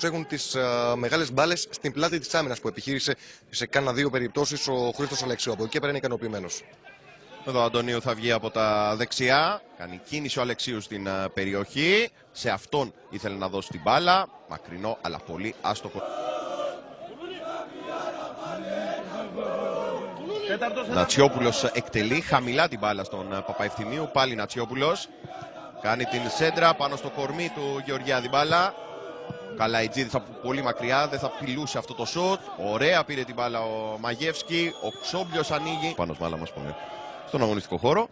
Έχουν τις μεγάλες μπάλες στην πλάτη της άμυνας που επιχείρησε σε κάνα δύο περιπτώσεις ο Χρήστος Αλεξίου. Από εκεί πέρα είναι ικανοποιημένος. Εδώ ο Αντωνίου θα βγει από τα δεξιά. Κάνει κίνηση ο Αλεξίου στην περιοχή. Σε αυτόν ήθελε να δώσει την μπάλα. Μακρινό αλλά πολύ άστοχο. Νατσιόπουλος εκτελεί χαμηλά την μπάλα στον Παπαευθυμίου. Πάλι Νατσιόπουλος. Κάνει την σέντρα πάνω στο κορμί του Γεωργιάδη μπάλα. Καλαϊτζίδης από πολύ μακριά, δεν θα πηλούσε αυτό το σουτ. Ωραία πήρε την μπάλα ο Μαγεύσκι. Ο Ξόμπλιος ανοίγει. Πάνω σμάλα μας πούμε στον αγωνιστικό χώρο.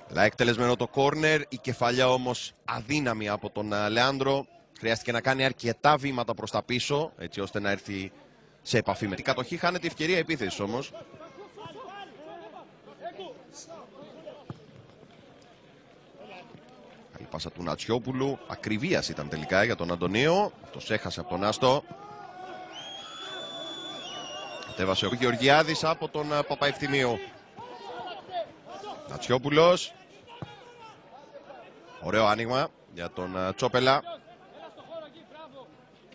Λά εκτελεσμένο το κόρνερ. Η κεφαλιά όμως αδύναμη από τον Λεάνδρο. Χρειάστηκε να κάνει αρκετά βήματα προς τα πίσω, έτσι ώστε να έρθει σε επαφή με την κατοχή. Χάνεται η ευκαιρία επίθεσης όμως. Καλή πάσα του Νατσιόπουλου. Ακριβίας ήταν τελικά για τον Αντωνίο. Αυτός έχασε από τον Άστο. Κατέβασε ο Γεωργιάδης από τον Παπαευθυμίου. Νατσιόπουλος. Ωραίο άνοιγμα για τον Τσόπελα.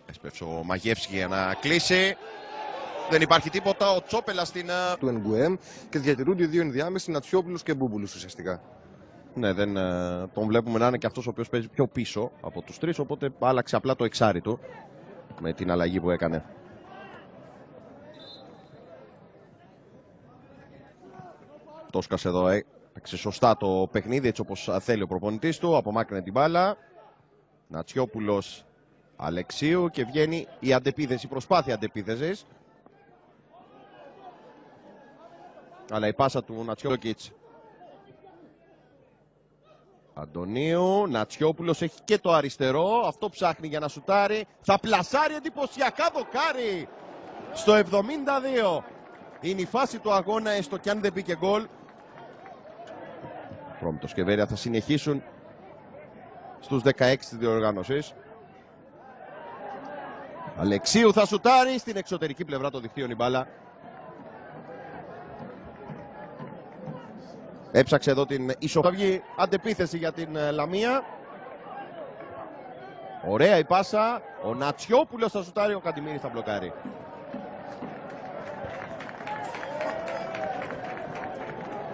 Έσπευσε ο Μαγεύσκι για να κλείσει. Δεν υπάρχει τίποτα. Ο Τσόπελα στην του Ενγκουέμ και διατηρούνται οι δύο ενδιάμεσοι, Νατσιόπουλος και Μπούμπουλους ουσιαστικά. Ναι, δεν τον βλέπουμε να είναι και αυτός ο οποίος παίζει πιο πίσω από τους τρεις, οπότε άλλαξε απλά το εξάρι του με την αλλαγή που έκανε. Τόσκας εδώ έπαιξε σωστά το παιχνίδι, έτσι όπως θέλει ο προπονητής του. Απομάκρυνε την μπάλα. Νατσιόπουλος Αλεξίου και βγαίνει η αντεπίθεση, η προσπάθεια αντεπίθεσης. Αλλά η πάσα του Νατσιόπουλου. Αντωνίου, Νατσιόπουλος έχει και το αριστερό, αυτό ψάχνει για να σουτάρει, θα πλασάρει εντυπωσιακά δοκάρι στο 72. Είναι η φάση του αγώνα, έστω κι αν δεν μπήκε γκολ. Πρόμητος και Βέρεια θα συνεχίσουν στους 16 της διοργάνωσης. Αλεξίου θα σουτάρει στην εξωτερική πλευρά των δικτύων η μπάλα. Έψαξε εδώ την ισοβγή αντεπίθεση για την Λαμία. Ωραία η πάσα. Ο Νατσιόπουλος θα σουτάρει, ο Καντιμήρης θα μπλοκάρει.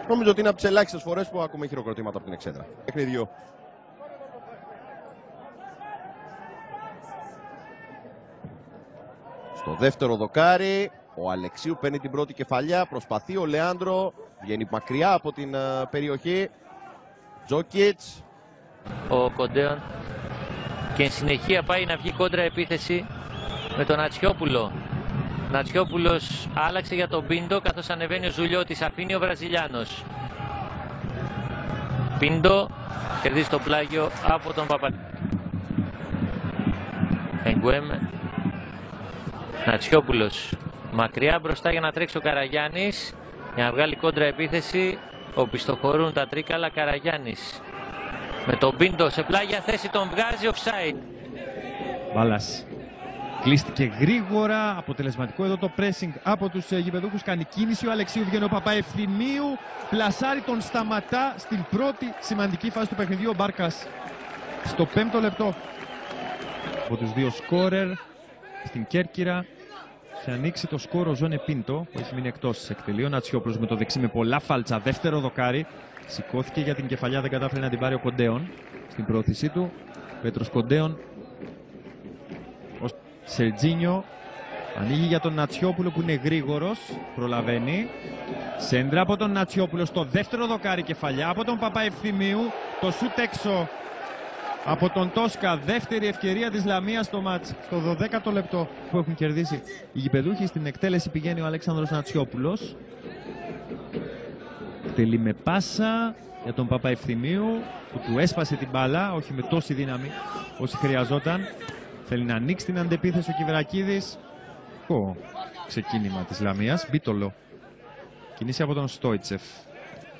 Νομίζω ότι είναι από τις ελάχιστες φορές που ακούμε χειροκροτήματα από την εξέδρα. Παιχνιδιού. Στο δεύτερο δοκάρι. Ο Αλεξίου παίρνει την πρώτη κεφαλιά, προσπαθεί ο Λεάνδρο, βγαίνει μακριά από την περιοχή. Τζόκιτς. Ο Κοντέον και εν συνεχεία πάει να βγει κόντρα επίθεση με τον Νατσιόπουλο. Νατσιόπουλος άλλαξε για τον Πίντο καθώς ανεβαίνει ο Ζουλιώτης, αφήνει ο Βραζιλιάνος. Πίντο κερδίζει το πλάγιο από τον Παπα. Ενγκουέμ. Νατσιόπουλος μακριά μπροστά για να τρέξει ο Καραγιάννης για να βγάλει κόντρα επίθεση. Οπισθοχωρούν τα τρίκαλα. Καραγιάννης με τον Πίντο σε πλάγια θέση, τον βγάζει offside. Μπάλας κλείστηκε γρήγορα, αποτελεσματικό εδώ το pressing από τους γηπεδούχους. Κάνει κίνηση ο Αλεξίου, βγαίνει ο Παπαευθυμίου, πλασάρει, τον σταματά στην πρώτη σημαντική φάση του παιχνιδιού ο Μπάρκας στο 5ο λεπτό. Από τους δύο σκόρερ στην Κέρκυρα θα ανοίξει το σκόρ ο Ζώνε Πίντο που έχει μείνει εκτός. Εκτελεί ο Νατσιόπουλος με το δεξί με πολλά φάλτσα. Δεύτερο δοκάρι. Σηκώθηκε για την κεφαλιά, δεν κατάφερε να την πάρει ο Κοντέον στην πρόθεσή του. Πέτρος Κοντέον. Ο Σερτζίνιο ανοίγει για τον Νατσιόπουλο που είναι γρήγορος. Προλαβαίνει. Σέντρα από τον Νατσιόπουλο στο δεύτερο δοκάρι, κεφαλιά από τον Παπαευθυμίου. Το σουτ έξω από τον Τόσκα. Δεύτερη ευκαιρία της Λαμίας στο μάτς. Στο 12ο λεπτό που έχουν κερδίσει οι γηπεδούχοι. Στην εκτέλεση πηγαίνει ο Αλέξανδρος Νατσιόπουλος. Τελεί με πάσα για τον Παπαευθυμίου που του έσπασε την μπάλα, όχι με τόση δύναμη όσο χρειαζόταν. Θέλει να ανοίξει την αντεπίθεση ο Κιβρακίδης. Ξεκίνημα της Λαμίας. Μπίτολο. Κινήσει από τον Στόιτσεφ.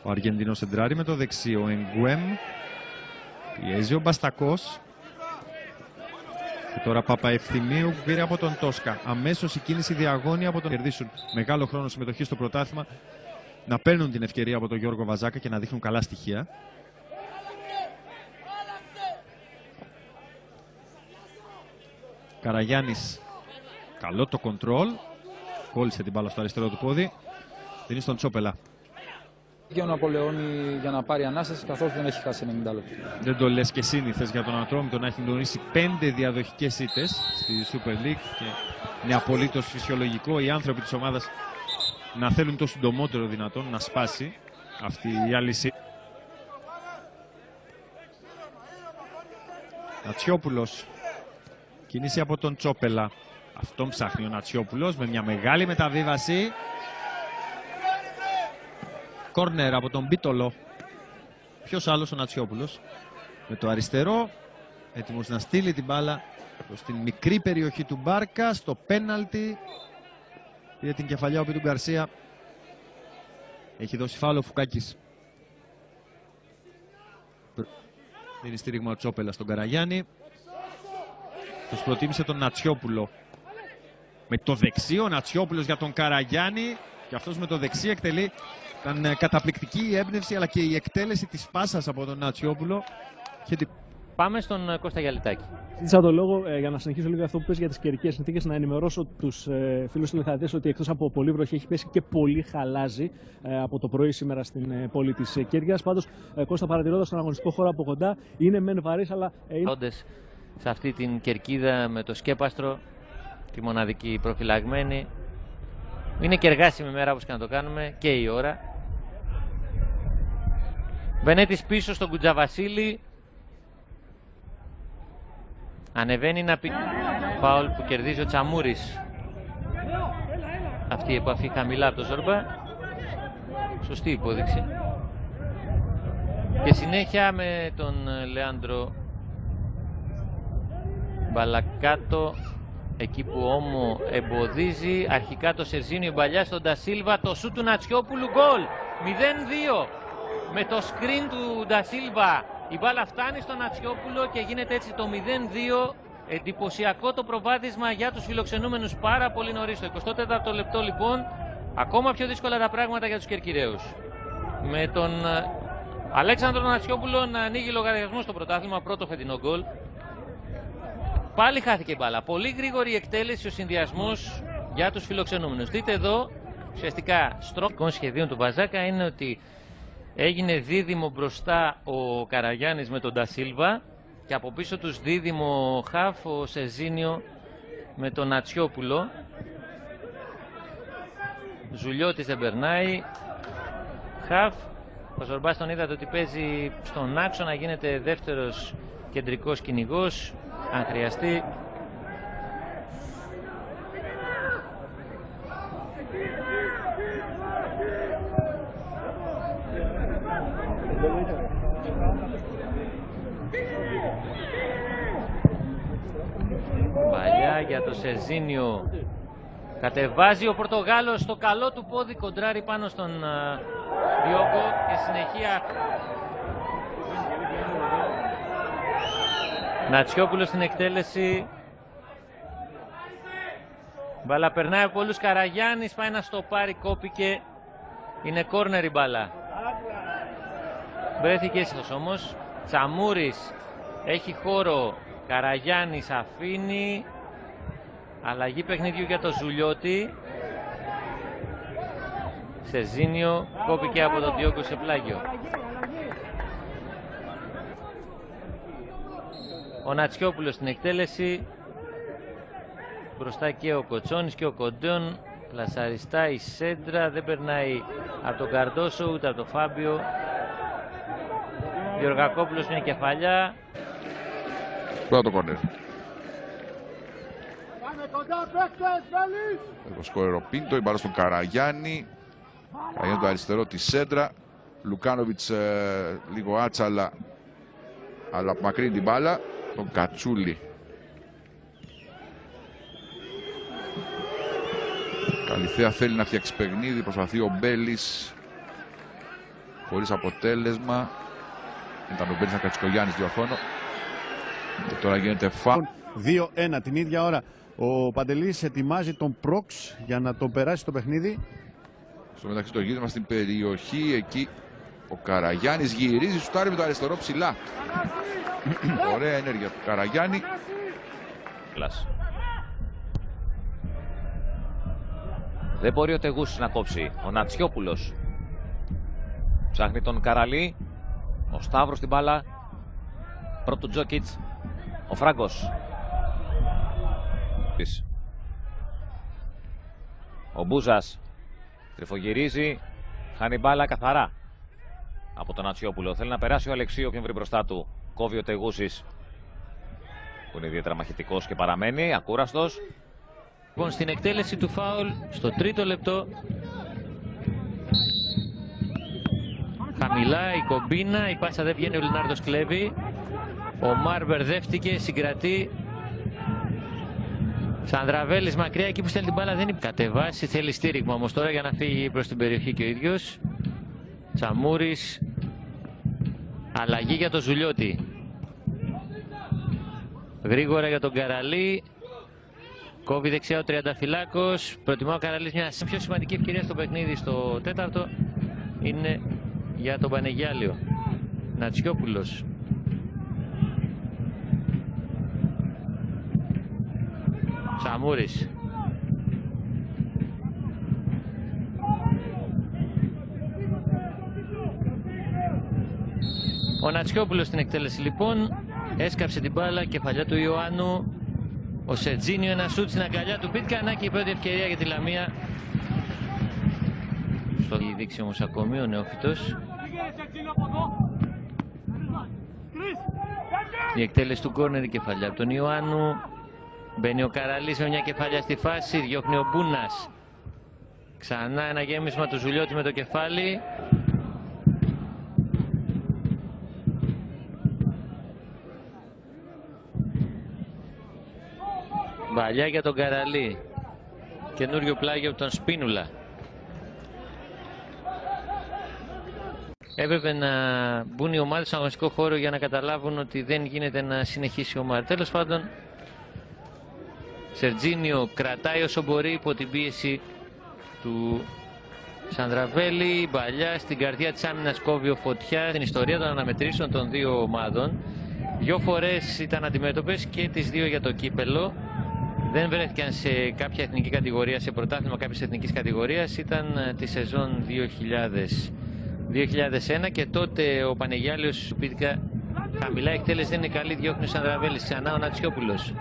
Ο Αργεντινός εντράρει με το δεξί. Ο Ενγκουέμ. Πιέζει ο Μπαστακός. Και τώρα Παπαευθυμίου που πήρε από τον Τόσκα. Αμέσως η κίνηση διαγώνια από τον κερδίσουν μεγάλο χρόνο συμμετοχή στο πρωτάθλημα. Να παίρνουν την ευκαιρία από τον Γιώργο Βαζάκα και να δείχνουν καλά στοιχεία. Καραγιάννης, καλό το κοντρόλ. Κόλλησε την μπάλα στο αριστερό του πόδι. Δίνει στον Τσόπελα. Και ο Ναπολεόνι για να πάρει ανάσταση, καθώς δεν έχει χάσει 90 λεπτά. Δεν το λες και σύνηθες για τον Ατρόμητο να έχει γνωρίσει 5 διαδοχικές ήττες στη Super League. Και είναι απολύτως φυσιολογικό οι άνθρωποι της ομάδας να θέλουν το συντομότερο δυνατόν να σπάσει αυτή η αλυσίδα. Νατσιόπουλος. Κίνηση από τον Τσόπελα. Αυτόν ψάχνει ο Νατσιόπουλος με μια μεγάλη μεταβίβαση. Κόρνερ από τον Μπίτολο. Ποιος άλλος, ο Νατσιόπουλος. Με το αριστερό. Έτοιμος να στείλει την μπάλα προς την μικρή περιοχή του Μπάρκα. Στο πέναλτι. Πήρε την κεφαλιά ο Πίτου Γκαρσία. Έχει δώσει φάουλο ο Φουκάκης. Δίνει στήριγμα ο Τσόπελα στον Καραγιάννη. Τους προτίμησε τον Νατσιόπουλο. Με το δεξί ο Νατσιόπουλος για τον Καραγιάννη. Και αυτός με το δεξί εκτελεί. Ήταν καταπληκτική η έμπνευση αλλά και η εκτέλεση της πάσας από τον Νατσιόπουλο. Πάμε στον Κώστα Γιαλιτάκη. Ζήτησα το λόγο για να συνεχίσω λίγο αυτό που πες για τις καιρικές συνθήκες, να ενημερώσω τους φίλους τηλεθεατές ότι εκτός από πολύ βροχή έχει πέσει και πολύ χαλάζι από το πρωί σήμερα στην πόλη της Κέρκυρας. Πάντως, Κώστα, παρατηρώντας τον αγωνιστικό χώρο από κοντά, είναι μεν βαρύς, αλλά σε αυτή την κερκίδα με το σκέπαστρο, τη μοναδική προφυλαγμένη. Είναι και εργάσιμη μέρα όπως και να το κάνουμε και η ώρα. Βενέτης πίσω στον Κουτζαβασίλη. Ανεβαίνει να πει φάουλ που κερδίζει ο Τσαμούρης. Αυτή η επαφή χαμηλά από το Ζόρμπα. Σωστή υπόδειξη. Και συνέχεια με τον Λεάντρο Μπαλακάτο. Εκεί που όμο εμποδίζει. Αρχικά το Σερζίνιο Μπαλιά στον Ντασίλβα. Το σου του Νατσιόπουλου. Γκολ 0-2. Με το σκριν του Ντασίλβα η μπάλα φτάνει στον Νατσιόπουλο και γίνεται έτσι το 0-2. Εντυπωσιακό το προβάδισμα για τους φιλοξενούμενους πάρα πολύ νωρίς. Το 24ο λεπτό λοιπόν. Ακόμα πιο δύσκολα τα πράγματα για τους Κερκυραίους. Με τον Αλέξανδρο Νατσιόπουλο να ανοίγει λογαριασμό στο πρωτάθλημα. Πρώτο φετινό γκολ. Πάλι χάθηκε η μπάλα. Πολύ γρήγορη εκτέλεση, ο συνδυασμός για τους φιλοξενούμενους. Δείτε εδώ, ουσιαστικά στροφικών σχεδίων του Βαζάκα είναι ότι έγινε δίδυμο μπροστά ο Καραγιάννης με τον Ντασίλβα και από πίσω τους δίδυμο χαφ ο Σεζίνιο με τον Νατσιόπουλο. Ζουλιώτης δεν περνάει. Χαφ. Ο Ζορμπάς τον είδατε ότι παίζει στον άξονα, γίνεται δεύτερος κεντρικός κυνηγός αν χρειαστεί. Παλιά για το Σερζίνιο. Κατεβάζει ο Πορτογάλος στο καλό του πόδι, κοντράρει πάνω στον Διόγκο και συνεχεία Νατσιόπουλος στην εκτέλεση. Μπάλα περνάει από πολλούς. Καραγιάννης πάει να στο πάρει, κόπηκε. Είναι κόρνερ η μπάλα. Βρέθηκε ήσυχος όμως. Τσαμούρης έχει χώρο. Καραγιάννης αφήνει. Αλλαγή παιχνιδιού για το Ζουλιώτη. Σεζίνιο κόπηκε από τον Διόγκο σε πλάγιο. Ο Νατσιόπουλος στην εκτέλεση. Μπροστά και ο Κοτσόνης και ο Κοντέον. Πλασαριστά η σέντρα. Δεν περνάει από τον Καρντόσο ούτε από τον Φάμπιο. Γεωργακόπουλος είναι κεφαλιά. Πρώτο κόρνερ. Το σκόρερο Πίντο, η μπάλα στον Καραγιάννη. Καραγιάννη το αριστερό τη σέντρα. Λουκάνοβιτς λίγο άτσαλα, αλλά μακρύνει την μπάλα. Τον Κατσούλη. Καλυθέα θέλει να φτιάξει παιχνίδι, προσπαθεί ο Μπέλης. Χωρίς αποτέλεσμα. Ήταν ο Μπέλης να κάτσει, ο Γιάννης διορθώνω. Και τώρα γίνεται 2-1 την ίδια ώρα. Ο Παντελής ετοιμάζει τον Πρόξ για να τον περάσει στο παιχνίδι. Στο μεταξύ το γύρισμα στην περιοχή, εκεί ο Καραγιάννης γυρίζει, σουτάρει με το αριστερό ψηλά. Ωραία ενέργεια του Καραγιάννη. Δεν μπορεί ο Τεγούσης να κόψει. Ο Νατσιόπουλος ψάχνει τον Καραλή. Ο Σταύρος την μπάλα. Πρώτο Τζόκιτς. Ο Φράγκος. Ο Μπούζας τρυφογυρίζει. Χάνει μπάλα καθαρά από τον Νατσιόπουλο. Θέλει να περάσει ο Αλεξίου, ποιον βρει μπροστά του. Κόβει ο Τεγούσης, που είναι ιδιαίτερα μαχητικός και παραμένει ακούραστος. Λοιπόν, στην εκτέλεση του φάουλ, στο τρίτο λεπτό, χαμηλά η κομπίνα, η πάσα δεν βγαίνει, ο Λινάρδος κλέβει. Ο Μάρ μπερδεύτηκε, συγκρατεί. Σανδραβέλης μακριά, εκεί που στέλνει την μπάλα δεν είναι κατεβάσει, θέλει στήριγμα όμως τώρα για να φύγει προς την περιοχή και ο ίδιος. Τσαμούρης, αλλαγή για τον Ζουλιώτη. Γρήγορα για τον Καραλή. Κόβει δεξιά ο Τριανταφυλάκος. Προτιμά ο Καραλής μια πιο σημαντική ευκαιρία στο παιχνίδι στο τέταρτο. Είναι για τον Πανεγιάλιο. Νατσιόπουλος. Σαμούρης. Ο Νατσιόπουλος στην εκτέλεση λοιπόν. Έσκαψε την μπάλα, κεφαλιά του Ιωάννου. Ο Σετζίνιο, ένα σούτ στην αγκαλιά του Πίτκα. Να και η πρώτη ευκαιρία για τη Λαμία. Στο έχει δείξει όμως ακόμη ο νεόφυτος. Η εκτέλεση του κόρνερ, η κεφαλιά από τον Ιωάννου. Μπαίνει ο Καραλής με μια κεφαλιά στη φάση. Διώχνει ο Μπούνας. Ξανά ένα γέμισμα του Ζουλιώτη με το κεφάλι. Παλιά για τον Καραλή. Καινούριο πλάγιο από τον Σπίνουλα. Έπρεπε να μπουν οι ομάδες στον αγωνιστικό χώρο για να καταλάβουν ότι δεν γίνεται να συνεχίσει η ομάδα. Τέλος πάντων, Σερτζίνιο κρατάει όσο μπορεί υπό την πίεση του Σανδραβέλη. Μπαλιά στην καρδιά της άμυνας, κόβει ο Φωτιά. Στην ιστορία των αναμετρήσεων των δύο ομάδων, δύο φορές ήταν αντιμέτωπες και τις δύο για το κύπελο. Δεν βρέθηκαν σε κάποια εθνική κατηγορία, σε πρωτάθλημα κάποιες εθνικής κατηγορίας. Ήταν τη σεζόν 2000-2001 και τότε ο Πανεγιάλιος Πίτκα χαμηλά, εκτέλεση δεν είναι καλή, διώχνει ο Σανδραβέλης. Ξανά ο Νατσιόπουλος.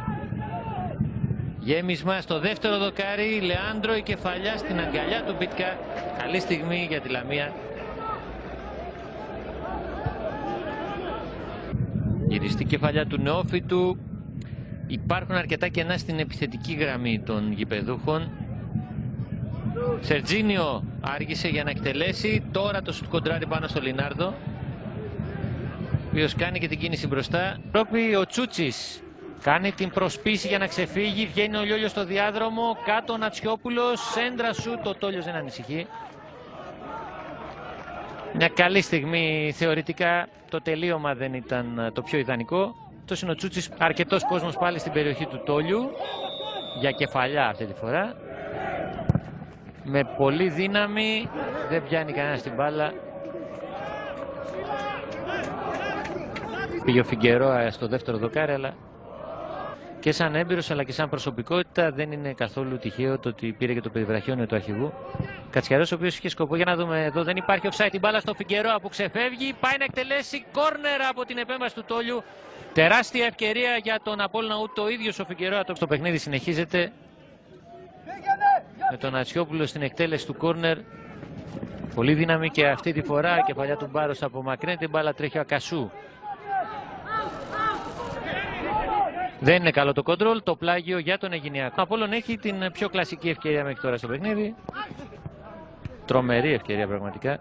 Γέμισμα στο δεύτερο δοκάρι, Λεάντρο, η κεφαλιά στην αγκαλιά του Πίτκα. Καλή στιγμή για τη Λαμία. Γυριστή κεφαλιά του νεόφυτου. Υπάρχουν αρκετά κενά στην επιθετική γραμμή των γηπεδούχων. Σερτζίνιο άργησε για να εκτελέσει. Τώρα το σουτ κοντράρει πάνω στο Λινάρδο, ο οποίος κάνει και την κίνηση μπροστά. Πρόπη ο Τσούτσης κάνει την προσπίση για να ξεφύγει. Βγαίνει ο Λιόλιος στο διάδρομο. Κάτω ο Νατσιόπουλος. Σέντρα σουτ. Ο Τόλιος δεν ανησυχεί. Μια καλή στιγμή θεωρητικά. Το τελείωμα δεν ήταν το πιο ιδανικό. Αυτός είναι ο Τσούτσης. Αρκετός κόσμος πάλι στην περιοχή του Τόλιου. Για κεφαλιά αυτή τη φορά. Με πολύ δύναμη. Δεν πιάνει κανένα την μπάλα. Πήγε ο Φιγκερόα στο δεύτερο δοκάρι, αλλά και σαν έμπειρος αλλά και σαν προσωπικότητα δεν είναι καθόλου τυχαίο το ότι πήρε και το περιβραχιόνιο του αρχηγού. Κατσιαρός, ο οποίος είχε σκοπό, για να δούμε εδώ, δεν υπάρχει offside, την μπάλα στο Φιγκερόα που ξεφεύγει. Πάει να εκτελέσει κόρνερ από την επέμβαση του Τόλιου. Τεράστια ευκαιρία για τον Απόλλωνα, ούτε ο ίδιος ο Φιγκερόα. Το παιχνίδι συνεχίζεται με τον Νατσιόπουλο στην εκτέλεση του κόρνερ. Πολύ δύναμη και αυτή τη φορά. Κεφαλιά του Μπάρος απομακρύνει την μπάλα, τρέχει ο Ακασού. Δεν είναι καλό το κόντρολ, το πλάγιο για τον Αιγινιακό. Ο Απόλλων έχει την πιο κλασική ευκαιρία μέχρι τώρα στο παιχνίδι. Τρομερή ευκαιρία πραγματικά.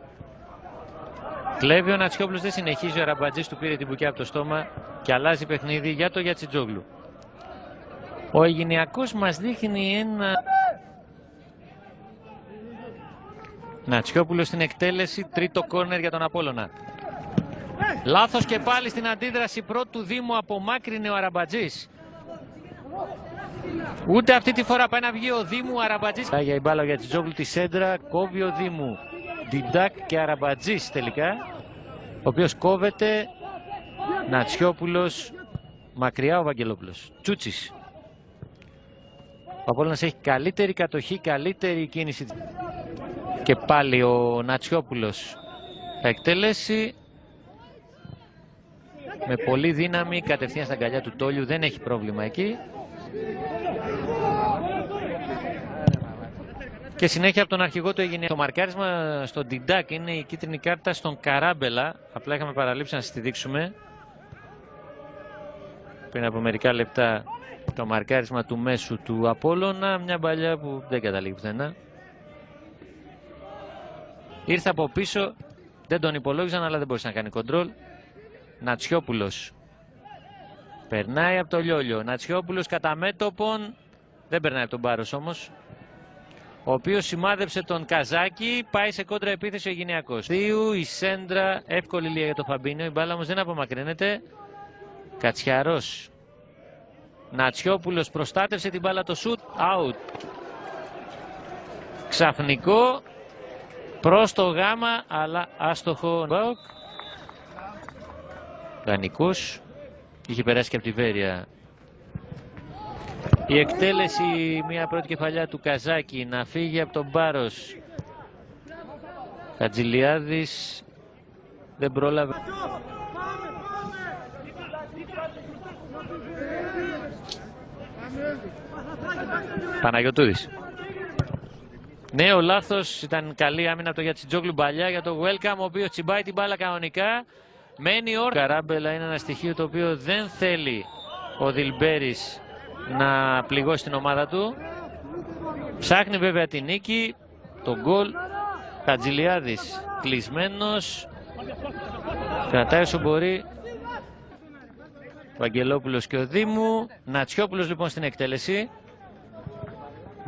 Κλέβει ο Νατσιόπουλος, δεν συνεχίζει. Ο Αραμπατζής του πήρε την μπουκιά από το στόμα και αλλάζει παιχνίδι για το Γιατσιτζόγλου. Ο Αιγινιακός μας δείχνει ένα... Νατσιόπουλος στην εκτέλεση, τρίτο κόρνερ για τον Απόλλωνα. Λάθος και πάλι στην αντίδραση πρώτου Δήμου, απομάκρυνε ο Αραμπατζής. Ούτε αυτή τη φορά πάει να βγει ο Δήμου, ο Αραμπατζής. Για η μπάλα για τη Τζόγλου τη σέντρα, κόβει ο Δήμου. Διντάκ και Αραμπατζής τελικά, ο οποίος κόβεται. Νατσιόπουλος, μακριά ο Βαγγελόπουλος. Τσούτσης. Ο Απόλλωνας έχει καλύτερη κατοχή, καλύτερη κίνηση. Και πάλι ο Νατσιόπουλος θα εκτελέσει με πολύ δύναμη κατευθείαν στα αγκαλιά του Τόλιου, δεν έχει πρόβλημα εκεί. Και συνέχεια από τον αρχηγό του έγινε το μαρκάρισμα στον Ντιντάκ, είναι η κίτρινη κάρτα στον Καράμπελα. Απλά είχαμε παραλείψει να σας τη δείξουμε πριν από μερικά λεπτά. Το μαρκάρισμα του μέσου του Απόλλωνα, μια μπαλιά που δεν καταλήγει πουθενά. Ήρθε από πίσω, δεν τον υπολόγιζαν αλλά δεν μπορούσε να κάνει κοντρόλ. Νατσιόπουλος περνάει από το Λιόλιο. Νατσιόπουλος κατά μέτωπον, δεν περνάει από τον Μπάρος όμως, ο οποίος σημάδεψε τον Καζάκη, πάει σε κόντρα επίθεση ο Αιγυνειακός. Θείου, η σέντρα, εύκολη λίγα για το Φαμπίνιο, η μπάλα όμως δεν απομακρύνεται. Κατσιαρός. Νατσιόπουλος προστάτευσε την μπάλα, το σουτ, out. Ξαφνικό, προς το γάμα, αλλά άστοχο. Γανικός, είχε περάσει και από τη Βέρεια. Η εκτέλεση, μια πρώτη κεφαλιά του Καζάκη, να φύγει από τον Μπάρος. Χατζηλιάδης δεν πρόλαβε. Παναγιωτούδης. Ναι, ο λάθος, ήταν καλή άμυνα από το Γιατσιτζόγλου, μπαλιά για το Welcome, ο οποίος τσιμπάει την μπάλα κανονικά. Μένει όρθιο. Καράμπελα είναι ένα στοιχείο το οποίο δεν θέλει ο Δηλμπέρης να πληγώσει την ομάδα του. Ψάχνει βέβαια την νίκη, τον γκολ. Χατζηλιάδης κλεισμένος, κρατάει όσο μπορεί. Βαγγελόπουλος και ο Δήμου. Νατσιόπουλος λοιπόν στην εκτέλεση.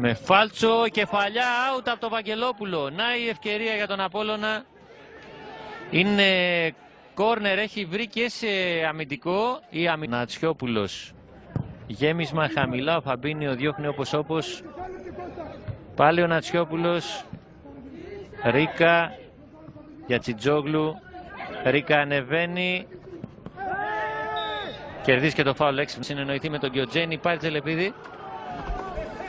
Με φάλτσο, κεφαλιά, out από τον Βαγγελόπουλο. Να η ευκαιρία για τον Απόλλωνα. Είναι κόρνερ, έχει βρει και σε αμυντικό. Νατσιόπουλος. Γέμισμα χαμηλά, ο Φαμπίνιο διώχνει όπως. Πάλι ο Νατσιόπουλος. Ρίκα, Γιατσιτζόγλου. Ρίκα ανεβαίνει. Κερδίζει και το φάουλ, έξυπνο. Συνεννοηθεί με τον Γκιοτζένη, πάρει Τζελεπίδη.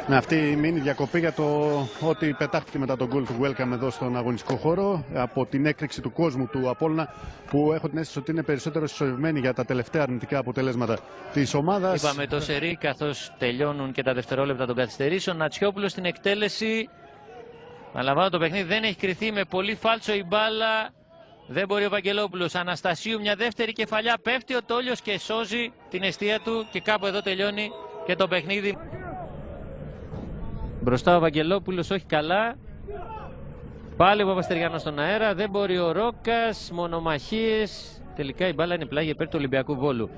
Με αυτή η μίνι διακοπή για το ότι πετάχτηκε μετά τον γκολ του Welcome εδώ στον αγωνιστικό χώρο από την έκρηξη του κόσμου του Απόλλωνα, που έχω την αίσθηση ότι είναι περισσότερο συσσωρευμένοι για τα τελευταία αρνητικά αποτελέσματα της ομάδας. Είπαμε το σερί καθώς τελειώνουν και τα δευτερόλεπτα των καθυστερήσεων. Νατσιόπουλος στην εκτέλεση. Αναλαμβάνω, το παιχνίδι δεν έχει κριθεί, με πολύ φάλτσο η μπάλα. Δεν μπορεί ο Βαγγελόπουλος. Αναστασίου, μια δεύτερη κεφαλιά, πέφτει ο Τόλιος και σώζει την εστία του και κάπου εδώ τελειώνει και το παιχνίδι. Μπροστά ο Βαγγελόπουλος, όχι καλά. Πάλι ο Παπαστεριανός στον αέρα, δεν μπορεί ο Ρόκας, μονομαχίες. Τελικά η μπάλα είναι πλάγια υπέρ του Ολυμπιακού Βόλου.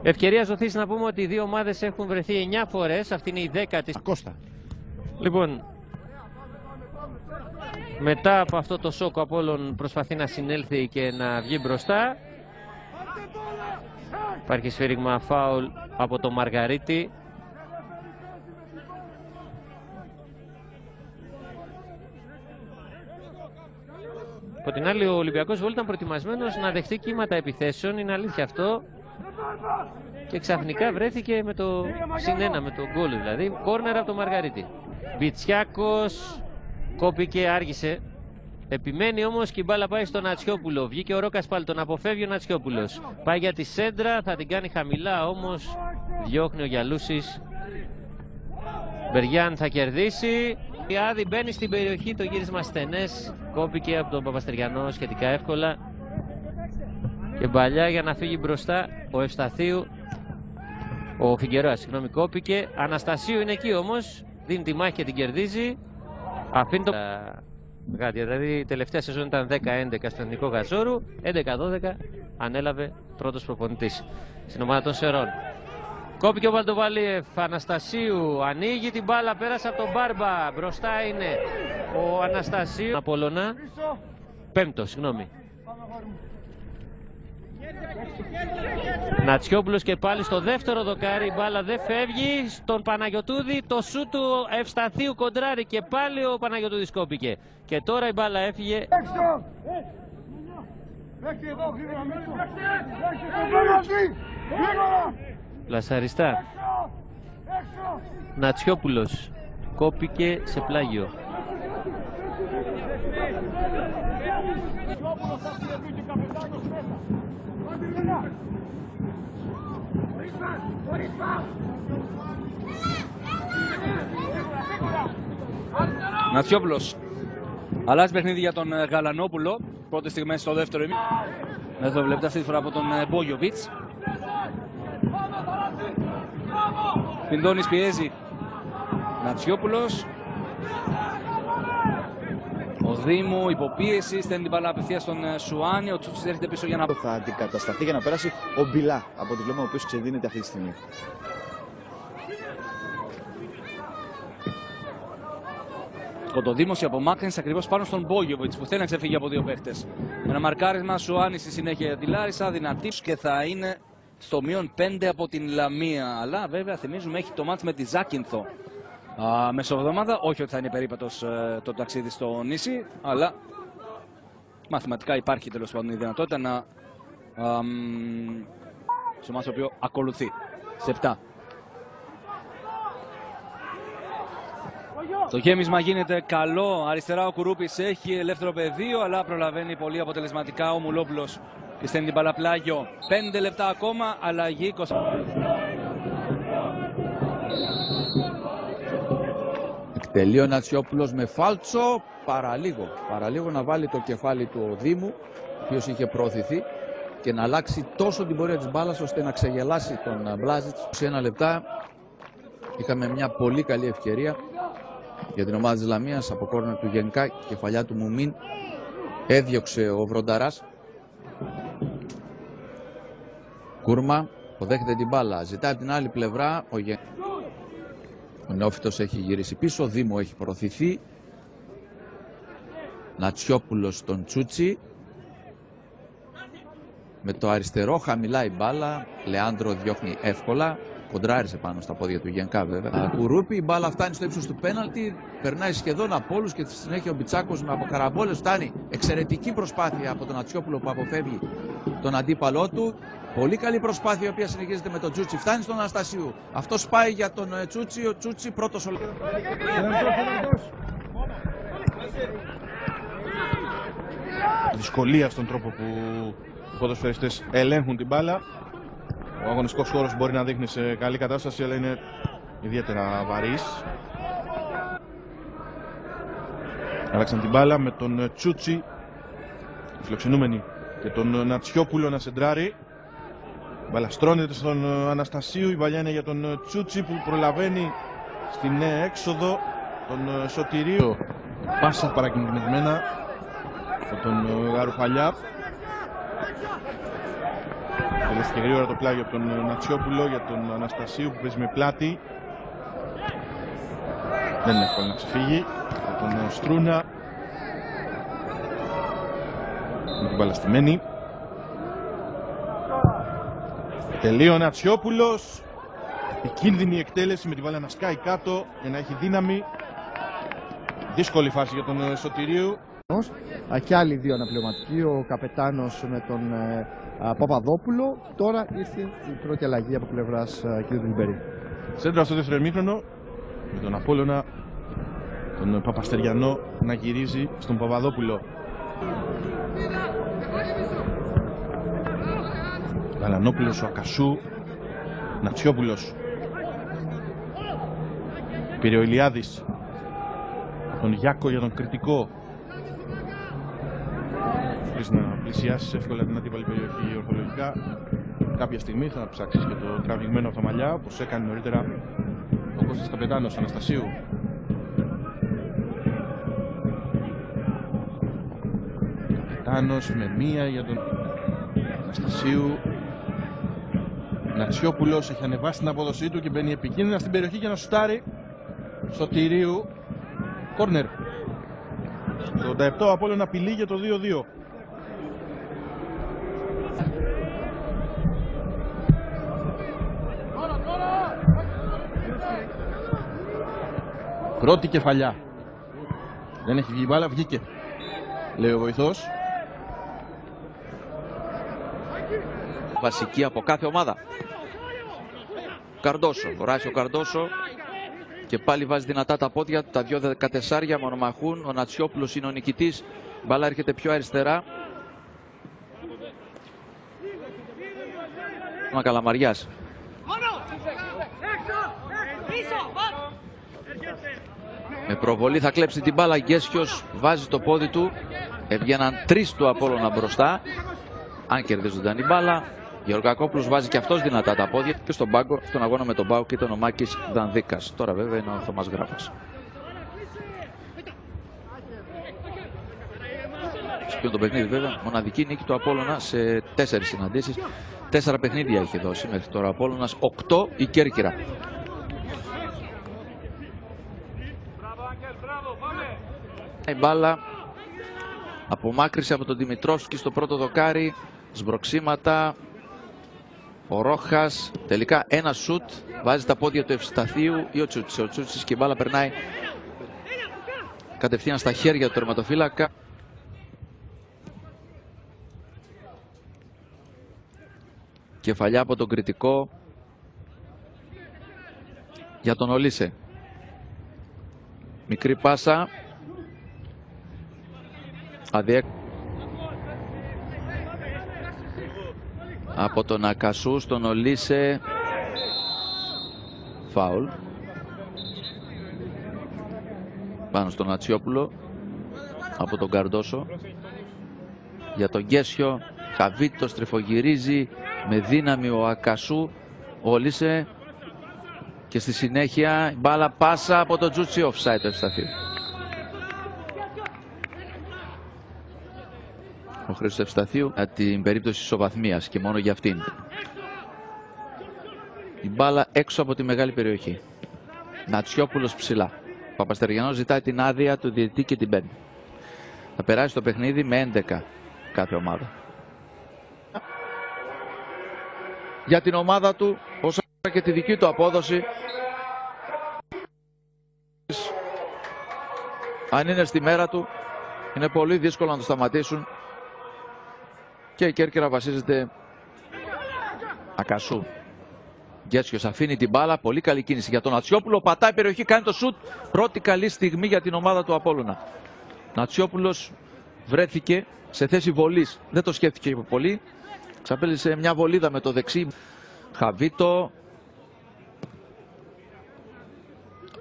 Ευκαιρία ζωθής να πούμε ότι οι δύο ομάδες έχουν βρεθεί 9 φορές, αυτή είναι η 10η. Κώστα. Λοιπόν, μετά από αυτό το σοκ ο Απόλλων προσπαθεί να συνέλθει και να βγει μπροστά. Υπάρχει σφύριγμα φάουλ από το Μαργαρίτη. Από την άλλη ο Ολυμπιακός Βόλου ήταν προετοιμασμένος να δεχτεί κύματα επιθέσεων, είναι αλήθεια αυτό. Και ξαφνικά βρέθηκε με το +1, με το γκολ δηλαδή. Κόρνερ από το Μαργαρίτη. Μπιτσιάκος κόπηκε, άργησε. Επιμένει όμως και η μπάλα πάει στο Νατσιόπουλο. Βγήκε ο Ρόκας πάλι, τον αποφεύγει ο Νατσιόπουλος. Πάει για τη σέντρα, θα την κάνει χαμηλά όμως. Διώχνει ο Γιαλούσης. Μπεργιάν θα κερδίσει. Η Άδη μπαίνει στην περιοχή, το γύρισμα στενές. Κόπηκε από τον Παπαστεριανό σχετικά εύκολα. Και μπαλιά για να φύγει μπροστά ο Ευσταθίου. Ο Φιγκερόα, συγγνώμη, κόπηκε. Αναστασίου είναι εκεί όμως. Δίνει τη μάχη και την κερδίζει. Αφήνει το... Δηλαδή η τελευταία σεζόν ήταν 10-11 στο Εθνικό Γαζόρου. 11-12 ανέλαβε πρώτος προπονητής στην ομάδα των Σερών. Κόπηκε ο Βαλτοβαλίεφ. Αναστασίου ανοίγει την μπάλα, πέρασε από τον Μπάρμπα. Μπροστά είναι ο Αναστασίου. Απόλλωνα. Πέμπτο, συγγνώμη. Νατσιόπουλος και πάλι στο δεύτερο δοκάρι. Η μπάλα δεν φεύγει στον Παναγιωτούδη. Το σου του Ευσταθίου κοντράρει και πάλι ο Παναγιωτούδης κόπηκε. Και τώρα η μπάλα έφυγε. Λασαριστά. Νατσιόπουλος κόπηκε σε πλάγιο. Νατσιόπουλος αλλάζει παιχνίδι για τον Γαλανόπουλο. Πρώτες στιγμές στο δεύτερο ημί. Εδώ βλέπετε αυτή τη φορά από τον Μπόγιοβιτς. Πιντώνης πιέζει. Νατσιόπουλος. Ο Δήμου υποπίεση, στέλνει την μπάλα απευθείας στον Σουάνι. Ο Τσούτσης έρχεται πίσω για να... Θα αντικατασταθεί για να περάσει ο Μπιλά από τη βλέπουμε ο οποίος ξεδίνεται αυτή τη στιγμή. Κοντοδήμωση απομάκρυνση ακριβώς πάνω στον Μπόγιοβιτς που θέλει να ξεφύγει από δύο παίχτες. Ένα μαρκάρισμα, Σουάνι στη συνέχεια για τη Λάρισα, δυνατή και θα είναι στο μείον 5 από την Λαμία. Αλλά βέβαια θυμίζουμε έχει το μάτς με τη Ζάκυνθο μεσοβδομάδα. Όχι ότι θα είναι περίπατος το ταξίδι στο νησί, αλλά μαθηματικά υπάρχει τέλος πάντων η δυνατότητα να στο μάτς το οποίο ακολουθεί σε 7. Το γέμισμα γίνεται καλό, αριστερά ο Κουρούπης έχει ελεύθερο πεδίο, αλλά προλαβαίνει πολύ αποτελεσματικά ο Μουλόπουλος και στέλνει την μπάλα πλάγιο. 5 λεπτά ακόμα, αλλαγή 20. Εκτελεί ο Νατσιόπουλος με φάλτσο, παραλίγο να βάλει το κεφάλι του ο Δήμου, ο οποίος είχε προωθηθεί, και να αλλάξει τόσο την πορεία της μπάλας ώστε να ξεγελάσει τον Μπλάζιτς. Σε 1 λεπτά είχαμε μια πολύ καλή ευκαιρία για την ομάδα της Λαμίας από κόρνερ του Γενικά, κεφαλιά του Μουμίν, έδιωξε ο Βρονταράς. Κούρμα, αποδέχεται την μπάλα, ζητάει από την άλλη πλευρά, ο Νεόφυτος έχει γυρίσει πίσω, ο Δήμο έχει προωθηθεί. Νατσιόπουλος στον Τσούτσι. Με το αριστερό χαμηλά η μπάλα, Λεάντρο διώχνει εύκολα. Κοντράρισε πάνω στα πόδια του Γενικά βέβαια. Κουρούπη, η μπάλα φτάνει στο ύψος του πέναλτι, περνάει σχεδόν από όλους και στη συνέχεια ο Μπιτσάκος με αποκαραμπόλες φτάνει. Εξαιρετική προσπάθεια από τον Νατσιόπουλο που αποφεύγει τον αντίπαλό του. Πολύ καλή προσπάθεια η οποία συνεχίζεται με τον Τσούτσι. Φτάνει στον Αναστασίου. Αυτό πάει για τον Τσούτσι. Ο Τσούτσι πρώτος ο... Δυσκολία στον τρόπο που οι ποδοσφαιριστές ελέγχουν την μπάλα. Ο αγωνιστικός χώρος μπορεί να δείχνει σε καλή κατάσταση, αλλά είναι ιδιαίτερα βαρύς. Άλλαξαν την μπάλα με τον Τσούτσι, φιλοξενούμενοι, και τον Νατσιόπουλο να σεντράρει. Η μπάλα στρώνεται στον Αναστασίου, η παλιά είναι για τον Τσούτσι που προλαβαίνει στην έξοδο τον Σωτηρίου. Πάσα παρακινητισμένα από τον Γαρουπαλιά. Τελέστηκε γρήγορα το πλάγιο από τον Νατσιόπουλο για τον Αναστασίου που παίζει με πλάτη. Δεν είναι εύκολο να ξεφύγει. Από τον Στρούνα. Με την μπάλα στημένη. Τελείω ο Νατσιόπουλος. Επικίνδυνη εκτέλεση με την μπάλα να σκάει κάτω για να έχει δύναμη. Δύσκολη φάση για τον Σωτηρίου. Και άλλοι δύο αναπληρωματικοί, ο καπετάνος με τον Παπαδόπουλο. Τώρα ήρθε η πρώτη αλλαγή από πλευράς κ. Λιμπερή. Σέντρα στο δεύτερο ημίχρονο με τον Απόλλωνα, τον Παπαστεριανό να γυρίζει στον Παπαδόπουλο. Γαλανόπουλος, ο Ακασού, Νατσιόπουλος. Πήρε ο Ηλιάδης τον Γιάκο για τον Κρητικό. Να πλησιάσει εύκολα την αντίπαλη περιοχή ορθολογικά. Κάποια στιγμή θα ψάξεις και το τραβηγμένο από τα μαλλιά, όπως έκανε νωρίτερα ο Κώστας Καπετάνος Αναστασίου. Καπετάνος με μία για τον Αναστασίου. Νατσιόπουλος έχει ανεβάσει την απόδοσή του και μπαίνει επικίνδυνα στην περιοχή για να σουτάρει. Σωτηρίου. Κόρνερ. Το 87 ο Απόλλων απειλεί για το 2-2. Πρώτη κεφαλιά. Δεν έχει βγει η μπάλα, βγήκε, λέει ο βοηθός. Βασική από κάθε ομάδα. Καρντόσο. Ράσει ο Καρντόσο και πάλι βάζει δυνατά τα πόδια. Τα δυο 14 μονομαχούν. Ο Νατσιόπουλος είναι ο νικητής. Η μπάλα έρχεται πιο αριστερά. Ο Καλαμαριάς. Με προβολή θα κλέψει την μπάλα. Γκέσιος βάζει το πόδι του. Έβγαιναν 3 του Απόλλωνα μπροστά. Αν κερδίζονταν την μπάλα. Γεωργακόπουλος βάζει και αυτός δυνατά τα πόδια. Και στον πάγκο, στον αγώνα με τον ΠΑΟΚ ήταν ο Μάκης Δανδίκας. Τώρα βέβαια είναι ο Θωμάς Γράφας. Σπίον το παιχνίδι βέβαια. Μοναδική νίκη του Απόλλωνα σε 4 συναντήσεις. 4 παιχνίδια έχει δώσει μέχρι τώρα ο Απόλλωνας. 8 η Κέρκυρα. Η μπάλα απομάκρυσε από τον Δημητρόφσκι στο πρώτο δοκάρι. Σμπροξήματα. Ο Ρόχας. Τελικά ένα σουτ. Βάζει τα πόδια του Ευσταθίου ή ο Τσούτσης. Ο Τσούτσης και η μπάλα περνάει κατευθείαν στα χέρια του τερματοφύλακα. Κεφαλιά από τον κριτικό για τον Ολίσε. Μικρή πάσα. Από τον Ακασού στον Ολίσε. Φάουλ. Πάνω στον Ατσιόπουλο. Από τον Καρντόσο. Για τον Γκέσιο. Χαβίτος τρεφογυρίζει. Με δύναμη ο Ακασού. Ο Ολίσε. Και στη συνέχεια μπάλα πάσα από τον Τζούτσι. Offside το Ευσταθίου. Ο Χρήστος Ευσταθίου για την περίπτωση ισοβαθμίας και μόνο για αυτήν. Η μπάλα έξω από τη μεγάλη περιοχή. Νατσιόπουλος ψηλά. Παπαστεριανός ζητάει την άδεια του διαιτητή και την παίρνει. Θα περάσει το παιχνίδι με 11 κάθε ομάδα. Για την ομάδα του, όσο και τη δική του απόδοση, αν είναι στη μέρα του, είναι πολύ δύσκολο να το σταματήσουν. Και η Κέρκυρα βασίζεται. Ακασού. Γκέσιος αφήνει την μπάλα. Πολύ καλή κίνηση για τον Νατσιόπουλο. Πατάει περιοχή, κάνει το σουτ. Πρώτη καλή στιγμή για την ομάδα του Απόλλωνα. Νατσιόπουλος βρέθηκε σε θέση βολής. Δεν το σκέφτηκε πολύ. Ξαπέλυσε μια βολίδα με το δεξί. Χαβίτο.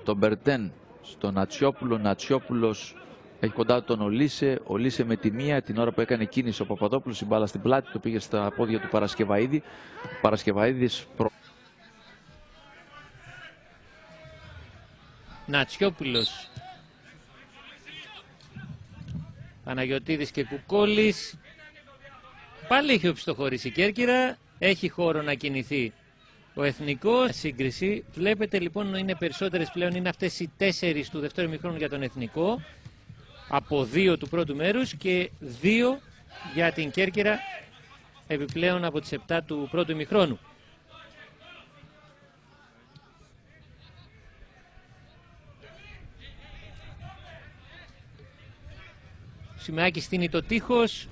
Τον Μπερτέν στον Νατσιόπουλο. Νατσιόπουλος έχει κοντά τον Ολίσε. Ολίσε με τη μία. Την ώρα που έκανε κίνηση ο Παπαδόπουλος, η μπάλα στην πλάτη του πήγε στα πόδια του Παρασκευαίδη. Ο Παρασκευαίδης Νατσιόπουλος, Παναγιωτίδης και Κουκόλης. Πάλι έχει οπισθοχωρήσει η Κέρκυρα. Έχει χώρο να κινηθεί ο Εθνικός. Σύγκριση. Βλέπετε λοιπόν είναι περισσότερες πλέον. Είναι αυτές οι 4 του δεύτερου ημιχρόνου για τον Εθνικό. Από 2 του πρώτου μέρους και 2 για την Κέρκυρα επιπλέον από τις 7 του πρώτου ημιχρόνου. Σημεάκη στείνει το τείχος.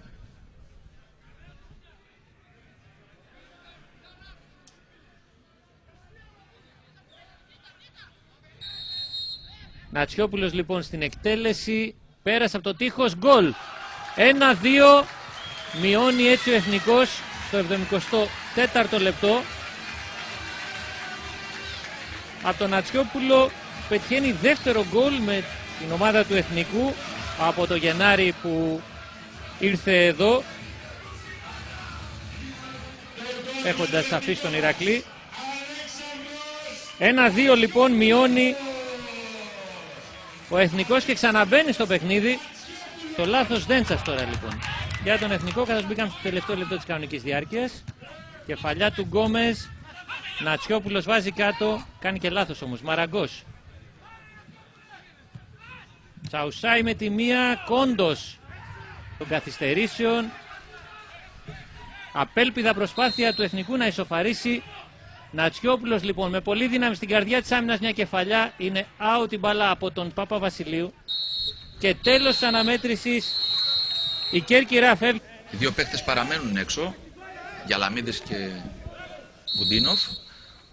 Νατσιόπουλος λοιπόν στην εκτέλεση. Πέρασε από το τείχος. Γκολ. 1-2. Μειώνει έτσι ο Εθνικός στο 74ο λεπτό. Από τον Νατσιόπουλο πετυχαίνει δεύτερο γκολ με την ομάδα του Εθνικού από το Γενάρη που ήρθε εδώ, έχοντας αφήσει τον Ηρακλή. 1-2 λοιπόν μειώνει ο Εθνικός και ξαναμπαίνει στο παιχνίδι. Το λάθος Δέντσας τώρα λοιπόν για τον Εθνικό, καθώς μπήκαμε στο τελευταίο λεπτό της κανονικής διάρκειας. Κεφαλιά του Γκόμες. Νατσιόπουλος βάζει κάτω, κάνει και λάθος όμως. Μαραγκός. Τσαουσάι με τη μία, Κόντος των καθυστερήσεων. Απέλπιδα προσπάθεια του Εθνικού να ισοφαρίσει. Νατσιόπουλος λοιπόν με πολύ δύναμη στην καρδιά της άμυνας, μια κεφαλιά. Είναι out η μπάλα από τον Πάπα Βασιλείου. Και τέλος της αναμέτρησης η Κέρκυρα φεύγει. Οι δύο παίκτες παραμένουν έξω, Γιαλαμίδης και Μπουντίνοφ.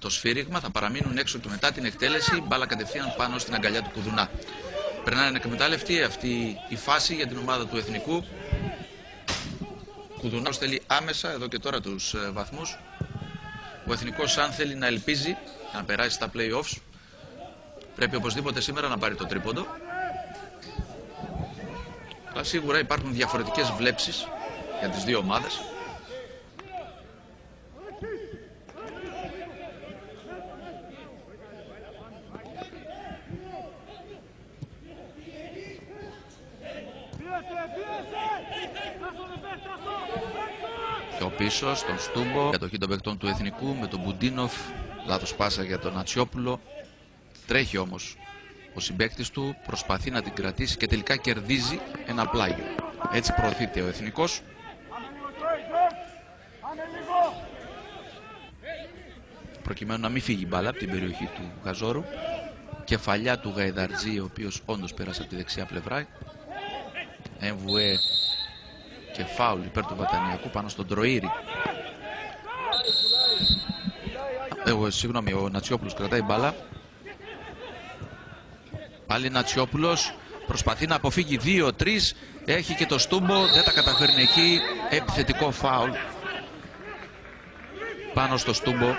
το σφύριγμα, θα παραμείνουν έξω και μετά την εκτέλεση μπάλα κατευθείαν πάνω στην αγκαλιά του Κουδουνά. Περνάει να εκμεταλλευτεί αυτή η φάση για την ομάδα του Εθνικού. Κουδουνάς θέλει άμεσα εδώ και τώρα τους βαθμούς. Ο Εθνικός, αν θέλει να ελπίζει να περάσει στα play-offs, πρέπει οπωσδήποτε σήμερα να πάρει το τρίποντο. Αλλά σίγουρα υπάρχουν διαφορετικές βλέψεις για τις δύο ομάδες. Πιο πίσω στον Στούμπο, κατοχή των παικτών του Εθνικού με τον Μπουντίνοφ, λάθος πάσα για τον Ατσιόπουλο. Τρέχει όμως ο συμπαίκτης του, προσπαθεί να την κρατήσει και τελικά κερδίζει ένα πλάγιο. Έτσι προωθείται ο Εθνικός. Προκειμένου να μην φύγει μπάλα από την περιοχή του Γαζόρου. Κεφαλιά του Γαϊδαρτζή, ο οποίος όντως πέρασε από τη δεξιά πλευρά. Εμβουέ και φάουλ υπέρ του Βατανιακού πάνω στον Τροήρη. Συγγνώμη, ο Νατσιόπουλος κρατάει μπάλα. Πάλι Νατσιόπουλος προσπαθεί να αποφύγει 2-3. Έχει και το Στούμπο, δεν τα καταφέρνει εκεί. Επιθετικό φάουλ πάνω στο Στούμπο.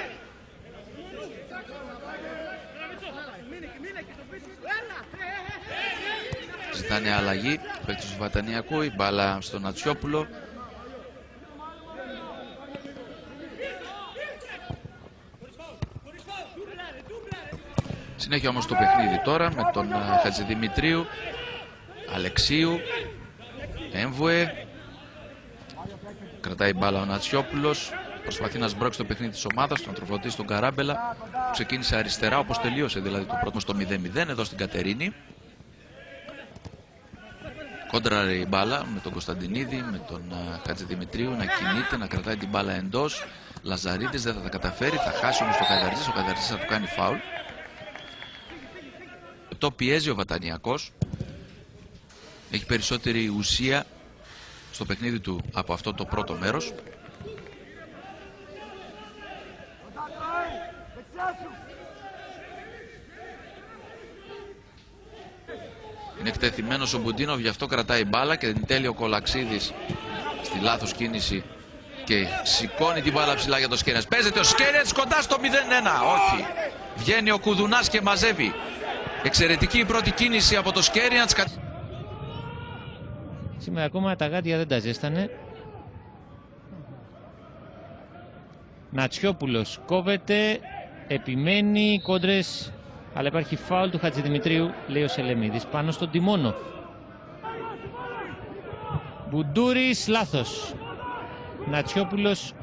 Ζητάνε αλλαγή παίκτης του Βατανιακού, η μπάλα στον Νατσιόπουλο. Συνέχεια όμως το παιχνίδι τώρα με τον Χατζηδημητρίου, Αλεξίου, Έμβουε. Κρατάει μπάλα ο Νατσιόπουλος, προσπαθεί να σμπρώξει το παιχνίδι της ομάδας, τον τροφοδοτεί στον Καράμπελα. Ξεκίνησε αριστερά όπως τελείωσε δηλαδή το πρώτο στο 0-0 εδώ στην Κατερίνη. Κόντραρε η μπάλα με τον Κωνσταντινίδη, με τον Χατζηδημητρίου να κινείται, να κρατάει την μπάλα εντός. Λαζαρίδης δεν θα τα καταφέρει, θα χάσει όμως το Καϊδαρτζής, ο Καϊδαρτζής θα του κάνει φάουλ. Το πιέζει ο Βατανιακός. Έχει περισσότερη ουσία στο παιχνίδι του από αυτό το πρώτο μέρος. Είναι εκτεθειμένος ο Μπουντίνοφ, γι' αυτό κρατάει μπάλα και εν τέλει ο Κολαξίδης στη λάθος κίνηση και σηκώνει την μπάλα ψηλά για το Σκέρενς. Παίζεται ο Σκέρενς κοντά στο 0-1. Όχι. Βγαίνει ο Κουδουνάς και μαζεύει. Εξαιρετική η πρώτη κίνηση από το Σκέρενς. Σήμερα ακόμα τα γάντια δεν τα ζέστανε. Νατσιόπουλος κόβεται, επιμένει, κόντρες, αλλά υπάρχει φάουλ του Χατζηδημητρίου, λέει ο Σελεμίδης, πάνω στον Τιμόνοφ. Μπουντούρης, λάθος. Νατσιόπουλος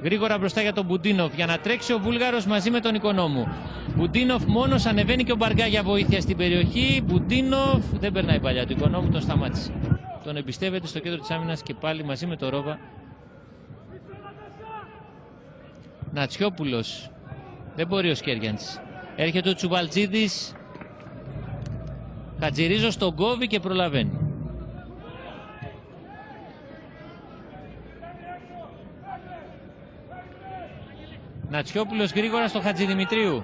γρήγορα μπροστά για τον Μπουντίνοφ για να τρέξει ο Βούλγαρος μαζί με τον Οικονόμου. Μπουντίνοφ μόνος, ανεβαίνει και ο Μπαργκά για βοήθεια στην περιοχή. Μπουντίνοφ δεν περνάει παλιά του Οικονόμου, τον σταμάτησε. Τον εμπιστεύεται στο κέντρο της άμυνας και πάλι μαζί με τον Ρόβα. Νατσιόπουλος, δεν μπορεί ο Σκέριαντς. Έρχεται ο Τσουβαλτζίδης. Χατζηρίζος τον κόβει και προλαβαίνει. Νατσιόπουλος γρήγορα στο Χατζηδημητρίου.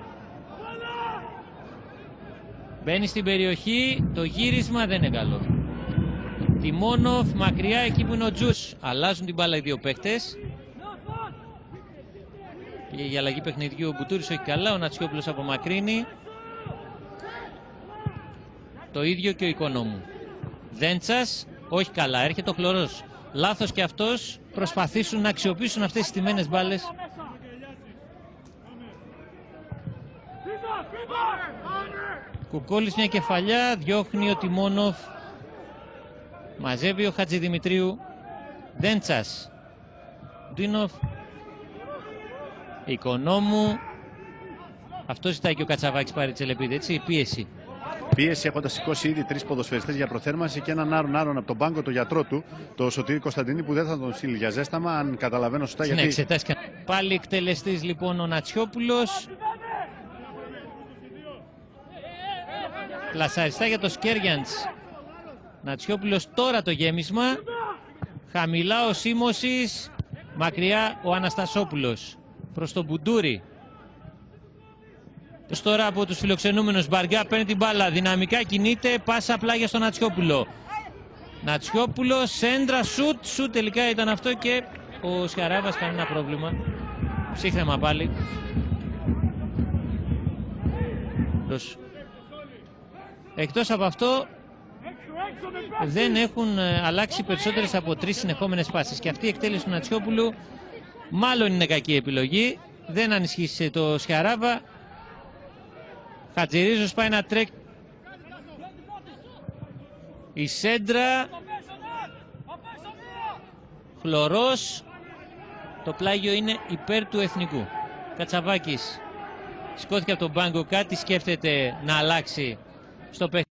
Μπαίνει στην περιοχή, το γύρισμα δεν είναι καλό. Τιμόνοφ μακριά εκεί που είναι ο Τζους. Αλλάζουν την μπάλα οι δύο παίκτες. Πήγε για αλλαγή παιχνιδιού ο Μπουτούρης, όχι καλά, ο Νατσιόπουλος απομακρύνει. Το ίδιο και ο Οικονόμου. Δέντσας, όχι καλά, έρχεται ο Χλωρός. Λάθος και αυτός, προσπαθήσουν να αξιοποιήσουν αυτές τις τιμένες μπάλες. Κουκόλης μια κεφαλιά, διώχνει ο Τιμόνοφ. Μαζεύει ο Χατζηδημητρίου. Δέντσας. Ντίνοφ. Οικονόμου. Αυτό ζητάει και ο Κατσαβάκης, πάρει Τσελεπίδη, έτσι, πίεση. Πίεση, έχοντας σηκώσει ήδη 3 ποδοσφαιριστές για προθέρμανση και έναν άρον από τον πάγκο, το γιατρό του, το Σωτήρη Κωνσταντινή, που δεν θα τον στείλει για ζέσταμα, αν καταλαβαίνω σωστά. Ναι, εξετάσεις. Πάλι εκτελεστής λοιπόν ο Νατσιόπουλος. Πλασαριστά για το Σκέριαντς. Νατσιόπουλος τώρα το γέμισμα. Χαμηλά ο Σίμωσης. Μακριά ο Αναστασόπουλος. Προς τον Μπουντούρη. Τώρα από τους φιλοξενούμενους, Μπαργκά παίρνει την μπάλα, δυναμικά κινείται, πάσα πλάγια στον Νατσιόπουλο. Νατσιόπουλο, σέντρα, σουτ τελικά ήταν αυτό και ο Σιαράβας κανένα πρόβλημα. Ψύχρεμα πάλι. Εκτός από αυτό δεν έχουν αλλάξει περισσότερες από 3 συνεχόμενες πάσες και αυτή η εκτέλεση του Νατσιόπουλου μάλλον είναι κακή επιλογή. Δεν ανισχύσει το Σιαράβα. Χατζηρίζος πάει να τρέξει. Η σέντρα. Χλωρός. Το πλάγιο είναι υπέρ του Εθνικού. Κατσαβάκης σηκώθηκε από τον πάγκο, κάτι σκέφτεται να αλλάξει στο παιχνίδι.